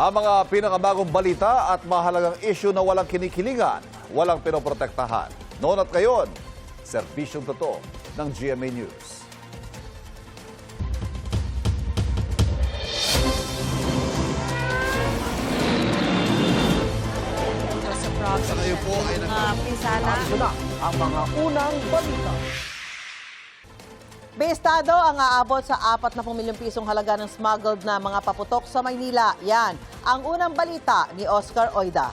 Ang mga pinakabagong balita at mahalagang issue na walang kinikilingan, walang pinoprotektahan. Noon at ngayon, serbisyong totoo ng GMA News. Sa ngayon po ay Pinsala. na ang mga unang balita. Bestado ang aabot sa 40 milyong pisong halaga ng smuggled na mga paputok sa Maynila. Yan ang unang balita ni Oscar Oida.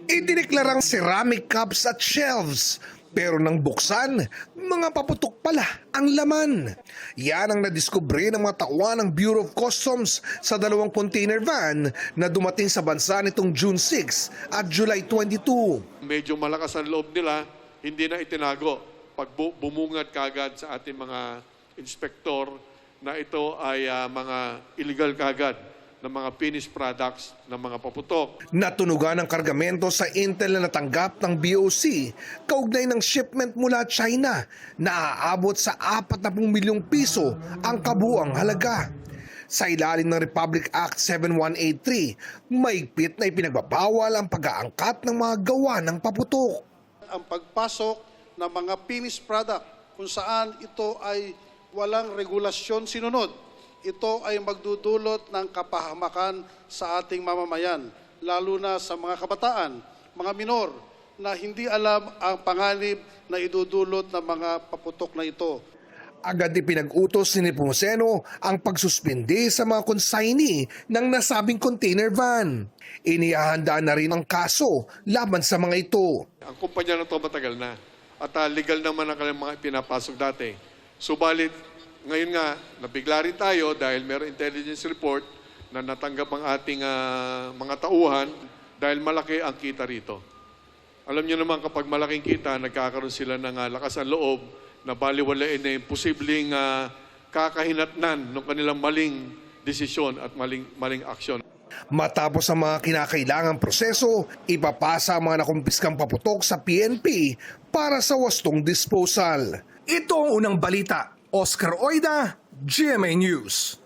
Idineklarang ceramic cups at shelves. Pero nang buksan, mga paputok pala ang laman. Yan ang nadiskubre ng mga tauhan ng Bureau of Customs sa 2 container van na dumating sa bansa nitong June 6 at July 22. Medyo malakas ang loob nila, hindi na itinago. Pag bumungad kagad sa ating mga inspektor na ito ay mga illegal kagad ng mga finished products ng mga paputok. Natunugan ang kargamento sa intel na natanggap ng BOC kaugnay ng shipment mula China na aabot sa 40 milyong piso ang kabuang halaga. Sa ilalim ng Republic Act 7183, maigpit na ipinagbabawal ang pag-aangkat ng mga gawa ng paputok. Ang pagpasok ng mga finished product kung saan ito ay walang regulasyon sinunod. Ito ay magdudulot ng kapahamakan sa ating mamamayan, lalo na sa mga kabataan, mga minor, na hindi alam ang panganib na idudulot ng mga paputok na ito. Agad ipinag-utos ni Nepomuceno ang pagsuspindi sa mga consignee ng nasabing container van. Inihahanda na rin ang kaso laban sa mga ito. Ang kumpanya na ito matagal na at legal naman ang kanilang mga pinapasok dati. Subalit, ngayon nga, nabigla rin tayo dahil mayroong intelligence report na natanggap ang ating mga tauhan dahil malaki ang kita rito. Alam niyo naman kapag malaking kita, nagkakaroon sila ng lakas ang loob na baliwalain na yung posibleng kakahinatnan ng kanilang maling desisyon at maling aksyon. Matapos ang mga kinakailangang proseso, ipapasa ang mga nakumpiskang paputok sa PNP para sa wastong disposal. Ito ang unang balita. Oscar Oida, GMA News.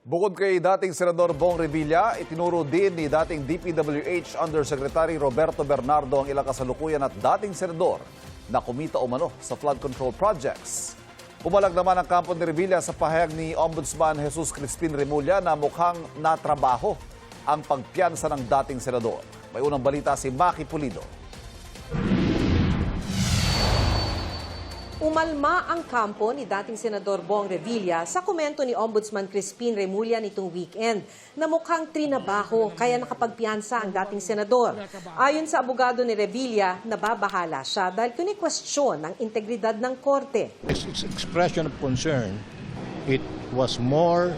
Bukod kay dating Senador Bong Revilla, itinuro din ni dating DPWH Undersecretary Roberto Bernardo ang ilang kasalukuyan at dating senador na kumita umano sa flood control projects. Pumalag naman ang kampo ni Revilla sa pahayag ni Ombudsman Jesus Crispin Remulla na mukhang natrabaho ang pagpiyansa ng dating senador. May unang balita si Maki Pulido. Umalma ang kampo ni dating Senador Bong Revilla sa komento ni Ombudsman Crispin Remulla nitong weekend na mukhang trinabaho kaya nakapagpiyansa ang dating senador. Ayon sa abogado ni Revilla, nababahala siya dahil kini-question ang integridad ng korte. Its expression of concern, it was more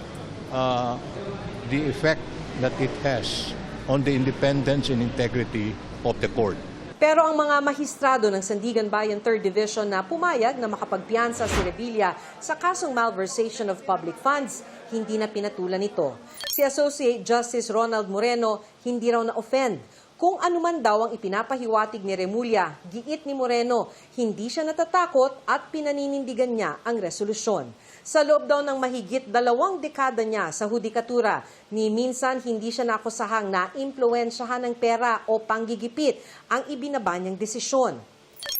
the effect that it has on the independence and integrity of the court. Pero ang mga mahistrado ng Sandigan Bayan 3rd Division na pumayag na makapagpiyansa si Revilla sa kasong malversation of public funds, hindi na pinatulan ito. Si Associate Justice Ronald Moreno hindi raw na-offend. Kung anuman daw ang ipinapahiwatig ni Remulla, giit ni Moreno, hindi siya natatakot at pinaninindigan niya ang resolusyon. Sa loob daw ng mahigit 2 dekada niya sa hudikatura, ni minsan hindi siya nakusahang na impluwensyahan ng pera o panggigipit ang ibinaba niyang desisyon.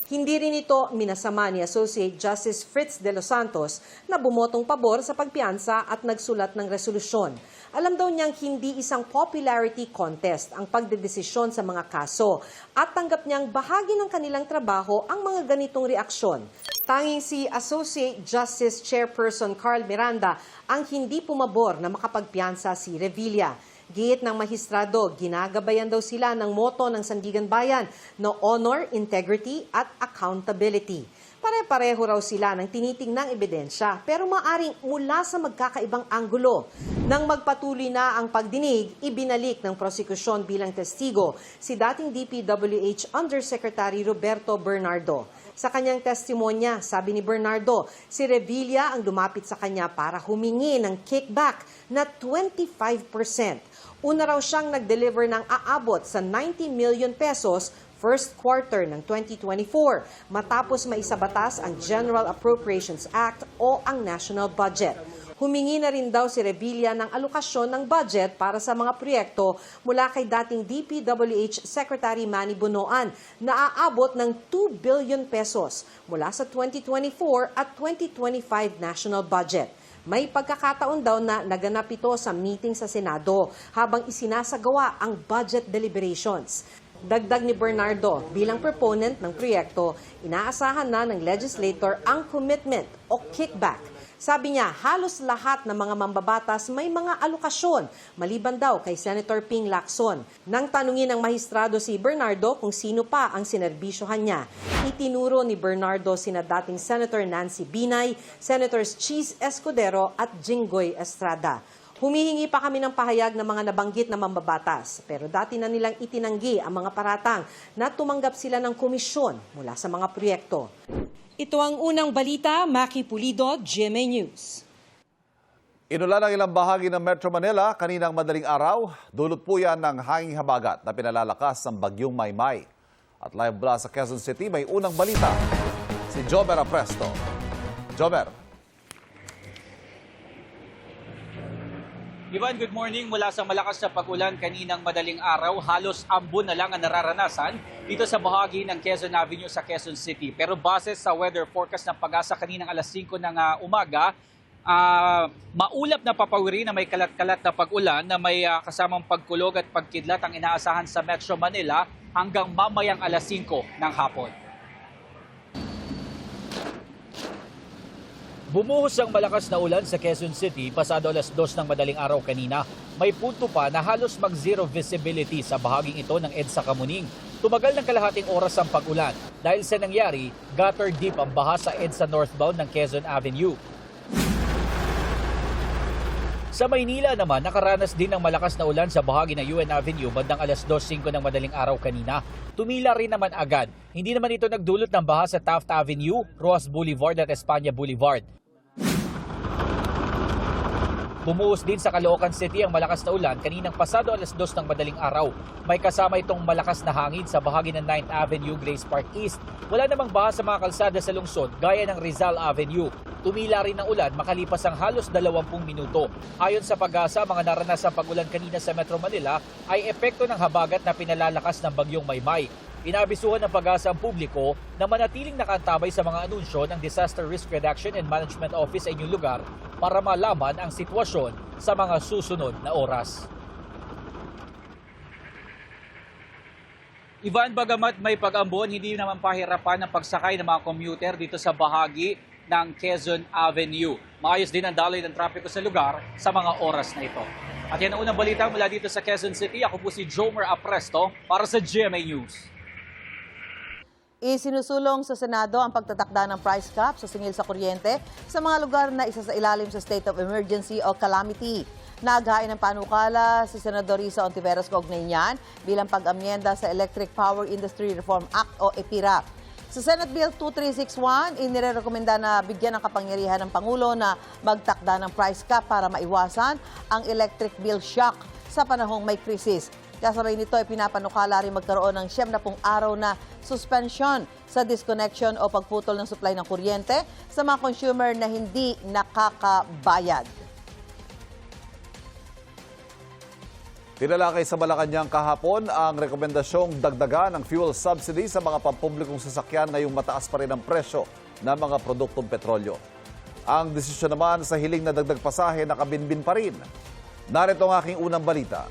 Hindi rin ito minasama ni Associate Justice Fritz de los Santos na bumotong pabor sa pagpiyansa at nagsulat ng resolusyon. Alam daw niyang hindi isang popularity contest ang pagdedesisyon sa mga kaso at tanggap niyang bahagi ng kanilang trabaho ang mga ganitong reaksyon. Tanging si Associate Justice Chairperson Carl Miranda ang hindi pumabor na makapagpiyansa si Revilla. Giit ng mahistrado, ginagabayan daw sila ng moto ng Sandigan Bayan na honor, integrity at accountability. Pare-pareho raw sila ng tinitingnang ebidensya pero maaring mula sa magkakaibang anggulo. Nang magpatuloy na ang pagdinig, ibinalik ng prosekusyon bilang testigo si dating DPWH Undersecretary Roberto Bernardo. Sa kanyang testimonya, sabi ni Bernardo, si Revilla ang lumapit sa kanya para humingi ng kickback na 25%. Una raw siyang nag-deliver ng aabot sa 90 million pesos first quarter ng 2024 matapos maisabatas ang General Appropriations Act o ang National Budget. Humingi na rin daw si Revilla ng alokasyon ng budget para sa mga proyekto mula kay dating DPWH Secretary Manny Bonoan na aabot ng 2 billion pesos mula sa 2024 at 2025 national budget. May pagkakataon daw na naganap ito sa meeting sa Senado habang isinasagawa ang budget deliberations. Dagdag ni Bernardo, bilang proponent ng proyekto, inaasahan na ng legislator ang commitment o kickback. Sabi niya, halos lahat ng mga mambabatas may mga alokasyon, maliban daw kay Senator Ping Lacson. Nang tanungin ng mahistrado si Bernardo kung sino pa ang sinerbisyohan niya, itinuro ni Bernardo sina dating Senator Nancy Binay, Senators Cheese Escudero at Jinggoy Estrada. Humihingi pa kami ng pahayag ng mga nabanggit na mambabatas, pero dati na nilang itinanggi ang mga paratang na tumanggap sila ng komisyon mula sa mga proyekto. Ito ang unang balita, Maki Pulido, GMA News. Inulan ang ilang bahagi ng Metro Manila kaninang madaling araw. Dulot po yan ng hanging habagat na pinalalakas ng bagyong Maymay. At live mula sa Quezon City, may unang balita. Si Jomer Apresto. Jomer. Ivan, good morning. Mula sa malakas na pag-ulan kaninang madaling araw, halos ambon na lang ang nararanasan dito sa bahagi ng Quezon Avenue sa Quezon City. Pero base sa weather forecast ng Pag-asa kaninang alas 5 ng umaga, maulap na papawiri na may kalat-kalat na pag-ulan na may kasamang pagkulog at pagkidlat ang inaasahan sa Metro Manila hanggang mamayang alas 5 ng hapon. Bumuhos ang malakas na ulan sa Quezon City pasado alas 2 ng madaling araw kanina. May punto pa na halos mag-zero visibility sa bahaging ito ng EDSA Kamuning. Tumagal ng kalahating oras ang pag-ulan dahil sa nangyari, gutter deep ang baha sa EDSA northbound ng Quezon Avenue. Sa Maynila naman, nakaranas din ng malakas na ulan sa bahagi ng UN Avenue bandang alas 2:05 ng madaling araw kanina. Tumila rin naman agad. Hindi naman ito nagdulot ng baha sa Taft Avenue, Roas Boulevard at Espanya Boulevard. Bumuhos din sa Caloocan City ang malakas na ulan kaninang pasado alas 2 ng madaling araw. May kasama itong malakas na hangin sa bahagi ng 9th Avenue, Grace Park East. Wala namang baha sa mga kalsada sa lungsod gaya ng Rizal Avenue. Tumila rin ang ulan makalipas ang halos 20 minuto. Ayon sa Pag-asa, mga naranasang pag-ulan kanina sa Metro Manila ay epekto ng habagat na pinalalakas ng bagyong Maymay. Inabisuhan ng Pag-asa ang publiko na manatiling nakantabay sa mga anunsyo ng Disaster Risk Reduction and Management Office sa inyong lugar para malaman ang sitwasyon sa mga susunod na oras. Ivan, bagamat may pag-ambon, hindi naman pahirapan ang pagsakay ng mga commuter dito sa bahagi ng Quezon Avenue. Maayos din ang daloy ng trapiko sa lugar sa mga oras na ito. At yan ang unang balita mula dito sa Quezon City. Ako po si Jomer Apresto para sa GMA News. Isinusulong sa Senado ang pagtatakda ng price cap sa singil sa kuryente sa mga lugar na isa sa ilalim sa state of emergency o calamity. Naghain ng panukala si Senador Risa Ontiveros kaugnay niyan bilang pag-amyenda sa Electric Power Industry Reform Act o EPIRA. Sa Senate Bill 2361, inirekomenda na bigyan ng kapangyarihan ng Pangulo na magtakda ng price cap para maiwasan ang electric bill shock sa panahong may krisis. Kasabay nito ay pinapanukala rin magkaroon ng 70 araw na suspension sa disconnection o pagputol ng supply ng kuryente sa mga consumer na hindi nakakabayad. Tinalakay sa Malacanang kahapon ang rekomendasyong dagdagan ng fuel subsidy sa mga pampublikong sasakyan ngayong mataas pa rin ang presyo ng mga produktong petrolyo. Ang desisyon naman sa hiling na dagdag pasahe nakabinbin pa rin. Narito ang aking unang balita.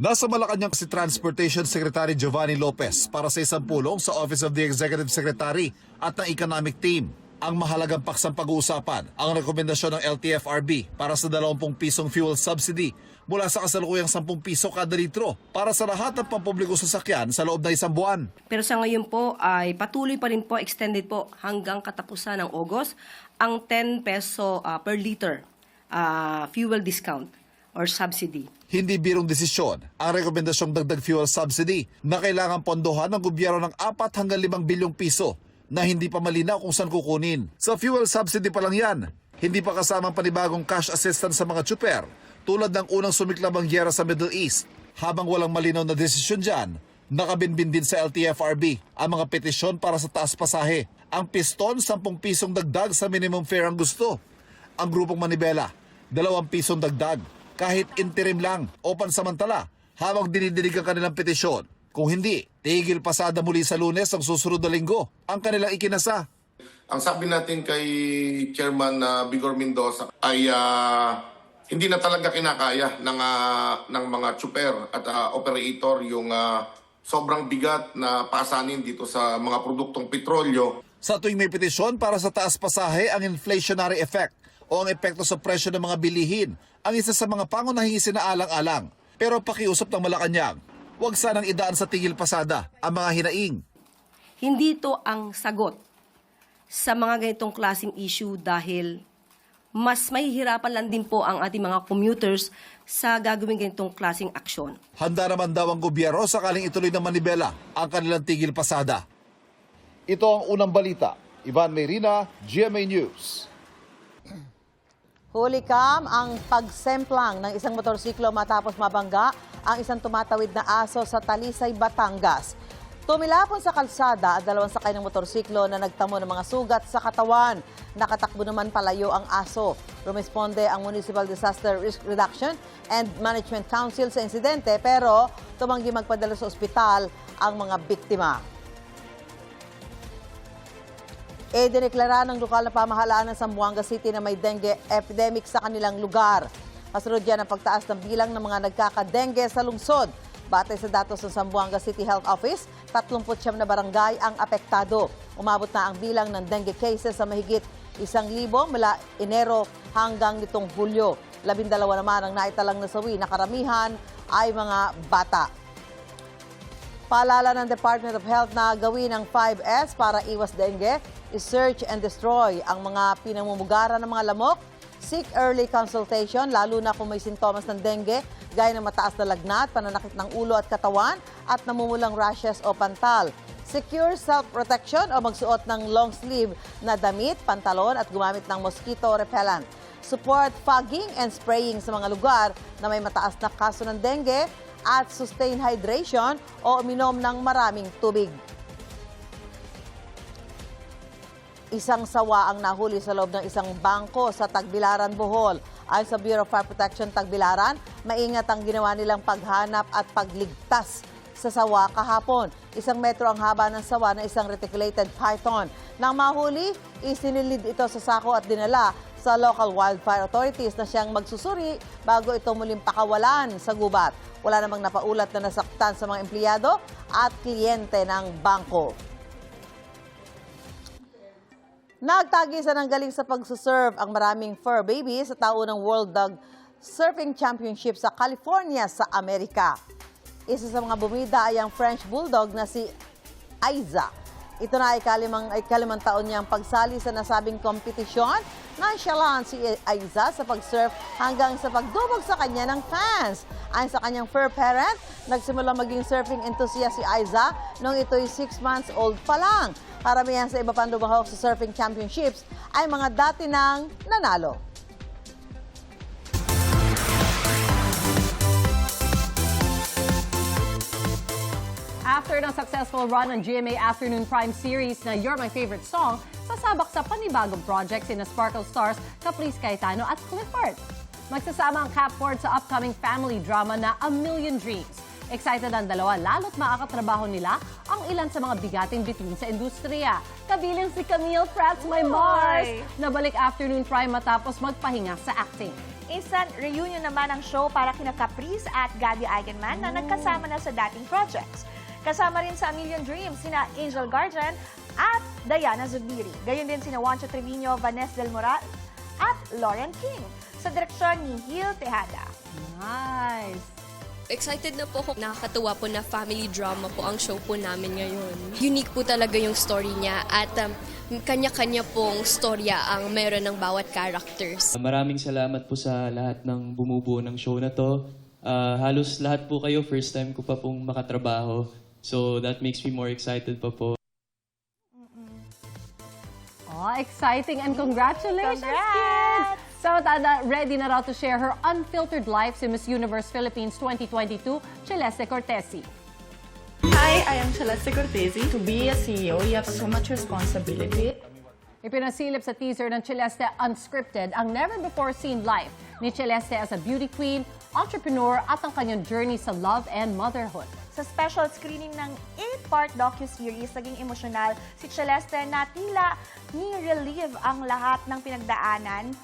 Nasa Malacanang si Transportation Secretary Giovanni Lopez para sa isang pulong sa Office of the Executive Secretary at ng Economic Team. Ang mahalagang paksang pag-uusapan ang rekomendasyon ng LTFRB para sa 20 pisong fuel subsidy mula sa kasalukuyang 10 piso kada litro para sa lahat ng pampublikong sasakyan sa loob ng isang buwan. Pero sa ngayon po ay patuloy pa rin po, extended po hanggang katapusan ng August ang 10 peso per liter fuel discount or subsidy. Hindi birong desisyon ang rekomendasyong dagdag fuel subsidy na kailangan pondohan ng gobyerno ng 4 hanggang 5 bilyong piso na hindi pa malinaw kung saan kukunin. Sa fuel subsidy pa lang yan, hindi pa kasamang panibagong cash assistance sa mga tsuper tulad ng unang sumiklabang giyera sa Middle East. Habang walang malinaw na desisyon dyan, nakabinbin din sa LTFRB ang mga petisyon para sa taas pasahe. Ang piston, 10 pisong dagdag sa minimum fare ang gusto. Ang grupong Manibela, 2 pisong dagdag. Kahit interim lang o pansamantala, habang dinidinig ang kanilang petisyon. Kung hindi, tigil pasada muli sa Lunes ang susunod na linggo ang kanilang ikinasa. Ang sabi natin kay Chairman Vigor Mendoza ay hindi na talaga kinakaya ng mga tsuper at operator yung sobrang bigat na pasanin dito sa mga produktong petrolyo. Sa tuwing may petisyon para sa taas pasahe, ang inflationary effect o ang epekto sa presyo ng mga bilihin ang isa sa mga pangunahing isinaalang-alang. Pero pakiusap ng Malacanang, huwag sanang idaan sa tigil pasada ang mga hinaing. Hindi ito ang sagot sa mga ganitong klaseng issue dahil mas mahihirapan lang din po ang ating mga commuters sa gagawin ganitong klaseng aksyon. Handa naman daw ang gobyerno sakaling ituloy ng Manibela ang kanilang tigil pasada. Ito ang unang balita. Ivan Merina, GMA News. Huli kam ang pagsemplang ng isang motorsiklo matapos mabangga ang isang tumatawid na aso sa Talisay, Batangas. Tumilapon sa kalsada ang 2 sakay ng motorsiklo na nagtamo ng mga sugat sa katawan. Nakatakbo naman palayo ang aso. Rumesponde ang Municipal Disaster Risk Reduction and Management Council sa insidente pero tumanggi magpadala sa ospital ang mga biktima. Dineklara ng lokal na pamahalaan ng Zamboanga City na may dengue epidemic sa kanilang lugar. Kasunod yan ang pagtaas ng bilang ng mga nagkakadengue sa lungsod. Batay sa datos ng Zamboanga City Health Office, 39 na barangay ang apektado. Umabot na ang bilang ng dengue cases sa mahigit 1,000 mula Enero hanggang nitong Hulyo. 12 naman ang naitalang nasawi na karamihan ay mga bata. Paalala ng Department of Health na gawin ang 5S para iwas dengue, i-search and destroy ang mga pinamumugaran ng mga lamok, seek early consultation lalo na kung may sintomas ng dengue gaya ng mataas na lagnat, pananakit ng ulo at katawan at namumulang rashes o pantal. Secure self-protection o magsuot ng long sleeve na damit, pantalon at gumamit ng mosquito repellent. Support fogging and spraying sa mga lugar na may mataas na kaso ng dengue at sustain hydration o uminom ng maraming tubig. Isang sawa ang nahuli sa loob ng isang bangko sa Tagbilaran, Bohol. Ayon sa Bureau of Fire Protection Tagbilaran, maingat ang ginawa nilang paghanap at pagligtas sa sawa kahapon. 1 metro ang haba ng sawa na isang reticulated python. Nang mahuli, isinilid ito sa sako at dinala sa local wildfire authorities na siyang magsusuri bago ito muling pakawalan sa gubat. Wala namang napaulat na nasaktan sa mga empleyado at kliyente ng bangko. Nagtagisan ng galing sa pagsusurf ang maraming fur babies sa taunang World Dog Surfing Championship sa California sa Amerika. Isa sa mga bumida ay ang French Bulldog na si Aiza. Ito na ay ikalimang taon niyang pagsali sa nasabing kompetisyon. Nonchalant si Aiza sa pag-surf hanggang sa pagdubog sa kanya ng fans. Ayon sa kanyang fur parent, nagsimula maging surfing enthusiast si Aiza nung ito'y 6 months old pa lang. Karamihan sa iba pang lumahok sa surfing championships ay mga dati nang nanalo. After ng successful run ng GMA Afternoon Prime Series na You're My Favorite Song, sasabak sa panibagong project sina Sparkle Stars, Caprice Cayetano at Clifford. Magsasama ang Capcord sa upcoming family drama na A Million Dreams. Excited ang dalawa lalo't makakatrabaho nila ang ilan sa mga bigating bituin sa industriya. Kabilang si Camille Prats My Mars, nabalik Afternoon Prime matapos magpahinga sa acting. Instant reunion naman ang show para kina Caprice at Gabby Eigenman na nagkasama na sa dating projects. Kasama rin sa A Million Dreams sina Angel Guardian at Diana Zubiri. Gayon din sina Juancho Trevino, Vanessa Del Moral at Lauren King sa direksyon ni Gil Tejada. Nice! Excited na po ako. Nakakatuwa po na family drama po ang show po namin ngayon. Unique po talaga yung story niya at kanya-kanya pong storya ang meron ng bawat characters. Maraming salamat po sa lahat ng bumubuo ng show na to. Halos lahat po kayo, first time ko pa pong makatrabaho. So that makes me more excited pa po. Oh, exciting and congratulations, kids! Samantala, ready na raw to share her unfiltered life si Miss Universe Philippines 2022, Celeste Cortesi. Hi, I am Celeste Cortesi. To be a CEO, you have so much responsibility. Ipinasilip sa teaser ng Celeste Unscripted ang never-before-seen life ni Celeste as a beauty queen, entrepreneur at ang kanyang journey sa love and motherhood. Sa special screening ng 8-part docu-series, naging emosyonal si Celeste na tila ni-relieve ang lahat ng pinagdaanan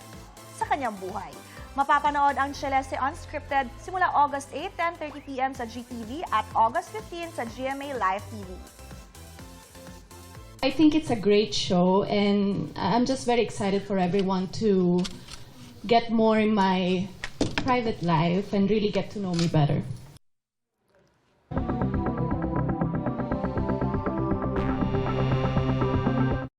sa kanyang buhay. Mapapanood ang Celeste Unscripted simula August 8, 10:30 p.m. sa GTV at August 15 sa GMA Live TV. I think it's a great show, and I'm just very excited for everyone to get more in my private life and really get to know me better.